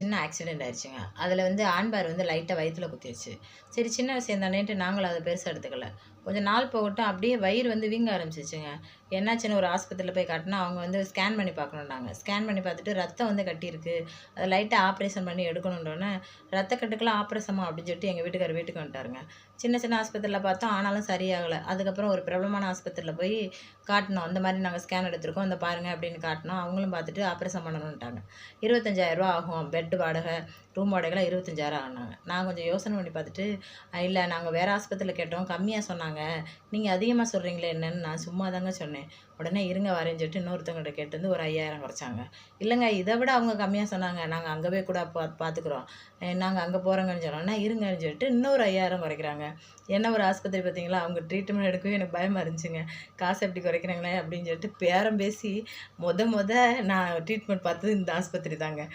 சின்ன ஆக்சிடெண்ட் ஆயிடுச்சுங்க. அதில வந்து ஆண்பார் வந்து லைட்டா வயித்துல குத்திருச்சு. சரி சின்ன விஷயம் தானேன்ட்டு நாங்களும் அத பெருசா எடுத்துக்கல. கொஞ்சம் நாள் போகட்டும் அப்படியே வயிறு வந்து வீங்க ஆரம்பிச்சுச்சுங்க. என்னாச்சுன்னு ஒரு ஆஸ்பத்திரியில போய் காட்டுனா, அவங்க வந்து ஸ்கேன் பண்ணி பார்க்கணும்னாங்க. ஸ்கேன் பண்ணி பார்த்துட்டு ரத்தம் வந்து கட்டியிருக்கு. அத லைட்டா ஆப்ரேஷன் பண்ணி எடுக்கணுன்னோனே, "ரத்தக்கட்டுக்கெல்லாம் ஆப்ரேஷமா?" அப்படின்னு சொல்லிட்டு எங்க வீட்டுக்காரர் வீட்டுக்கு வந்துட்டாருங்க. சின்ன சின்ன ஆஸ்பத்திரியில பார்த்தோம். ஆனாலும் சரியாகல. அதுக்கப்புறம் ஒரு பிரபலமான ஆஸ்பத்திரியில போய் காட்டுனோம். இந்த மாரி நாங்க ஸ்கேன் எடுத்திருக்கோம். இந்த பாருங்க அப்படின்னு காட்டுனோம். அவங்களும் பார்த்துட்டு ஆப்ரேஷன் பண்ணணுன்ட்டாங்க. ரூ. 25,000 ஆகும். பெட் வாடகை, ரூம் வாடகைலாம் 25,000 ஆகுனாங்க. நான் கொஞ்சம் யோசனை பண்ணி பார்த்துட்டு, இல்ல நாங்க வேற ஆஸ்பத்திரியில கேட்டோம். கம்மியா சொன்னாங்க. நீங்க அதிகமா சொல்றீங்களே என்னன்னு நான் சும்மா தாங்க சொன்னேன். உடனே இருங்க வரேன்னு சொல்லிட்டு இன்னொருத்தவங்கள்ட்ட கேட்டு வந்து ஒரு 5,000 குறைச்சாங்க. இல்லங்க இத விட அவங்க கம்மியா சொன்னாங்க. நாங்க அங்க போய் கூட பார்த்துக்குறோம். நாங்க அங்க போறோங்கன்னு சொன்னோனே, இருங்கன்னு சொல்லிட்டு இன்னொரு 5,000 குறைக்கிறாங்க. என்ன ஒரு ஆஸ்பத்திரி பார்த்தீங்களா? அவங்க ட்ரீட்மெண்ட் எடுக்கவே எனக்கு பயமா இருந்துச்சுங்க. காசு எப்படி குறைக்கிறாங்களே அப்படின்னு சொல்லிட்டு பேரம் பேசி மொத நான் ட்ரீட்மெண்ட் பார்த்தது இந்த ஆஸ்பத்திரி தாங்க.